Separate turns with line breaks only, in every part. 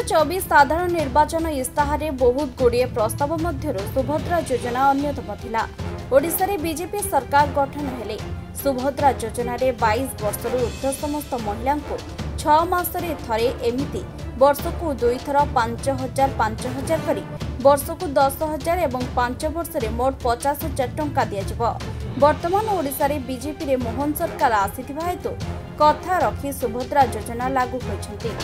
2024 साधारण निर्वाचन इस्ताहार बहुत गुड़िए प्रस्ताव मध्य सुभद्रा योजना अन्यतम थिला। ओडिशा रे बीजेपी सरकार गठन हेले सुभद्रा योजना रे 22 वर्षर ऊर्ध्व समस्त महिला को 6 मासरे थरे एमिति वर्षकु 2 थर 5,000 करी वर्षकु 10,000 एवं 5 वर्ष रे मोट 50,000 टंका दिया। वर्तमान ओडिशा रे बीजेपी रे मोहन सरकार आसीथिबा हेतु कथा रखी सुभद्रा योजना लागू होइछन्ति।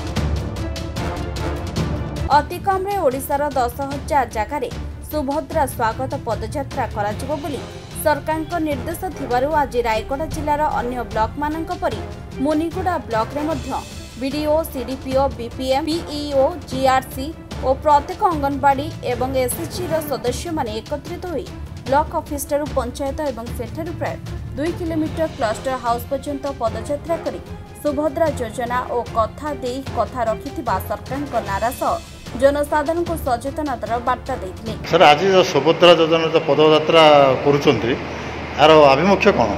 अति कम रे ओडिशार 10,000 जगार सुभद्रा स्वागत पदयात्रा कराजिबो बोली सरकार निर्देश थिबारु आज रायगढ़ जिलार अन्य ब्लॉक मानक परि मुनिगुड़ा ब्लॉक रे मध्य BDO, CDPO, BPM, PEO, GRC और प्रत्येक अंगनवाड़ी एवं एसएचजी सदस्य माने एकत्रित होई ब्लॉक ऑफिस ठारू पंचायत एवं सेठारू प्राय 2 किलोमीटर क्लस्टर हाउस पर्यंत पदयात्रा करी सुभद्रा योजना और कथा देई कथा रखिथिबा सरकार नारा सह जनसाधारण को सचेतनतार बार्ता देथिले।
सर आज जो सुभद्रा योजना जो पदयात्रा करूछन्ती यार अभिमुख्य कोन?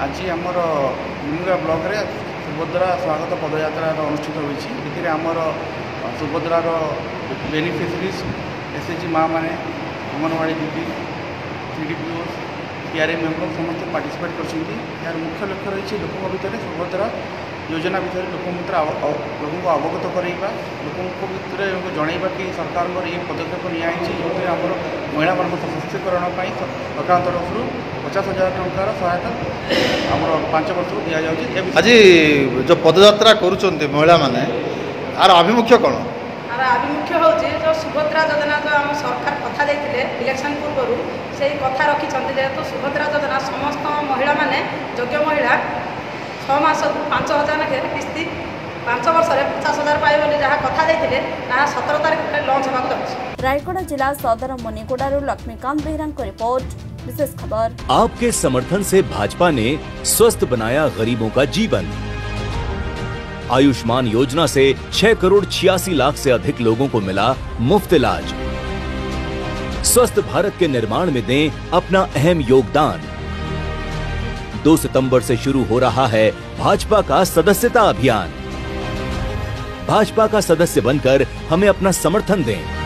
आज आमर मुनिगुड़ा ब्लॉक रे सुभद्रा स्वागत पदयात्रा अनुष्ठित होईछि। एथिरे आमर सुभद्रार बेनिफिशियरीज एसएचजी माँ माने अंगनवाड़ी दीदी, सीडीपीओ, पीआरएम मेंबर समस्त पार्टिसिपेट करछन्ती। यार मुख्य लक्ष्य रही लोक भितर सुभद्रा योजना भितर लोक अवगत कराइबा, लोक भितर जनइबा कि सरकार ये पदक्षेप नियाइछि जो आमर महिला मान सशक्तिकरण सरकार तरफ 50,000 टंकार सहायता आमर 5 वर्ष दि जाउछि।
आज जो पदयात्रा करूछन्ती महिला माने यार अभिमुख्य कोन?
आर अभिमुख्य होछि जो सुभद्रा योजना जो आम सरकार कथा देथिले इलेक्शन पूर्व से कथा रखिछन्ती जेहेतु सुभद्रा योजना समस्त महिला माने योग्य महिला 6 मास 5,000 के किस्ती 5 वर्ष 50,000 पाइबे बोली जहाँ कथा देथिले ताहा 17 तारिख लॉन्च होबाक जाउछि।
रायगढ़ जिला सदर मुनिगुड़ारू लक्ष्मीकांत बेहरा रिपोर्ट, विशेष खबर।
आपके समर्थन से भाजपा ने स्वस्थ बनाया गरीबों का जीवन। आयुष्मान योजना से 6 करोड़ 86 लाख से अधिक लोगों को मिला मुफ्त इलाज। स्वस्थ भारत के निर्माण में दें अपना अहम योगदान। 2 सितंबर से शुरू हो रहा है भाजपा का सदस्यता अभियान। भाजपा का सदस्य बनकर हमें अपना समर्थन दें।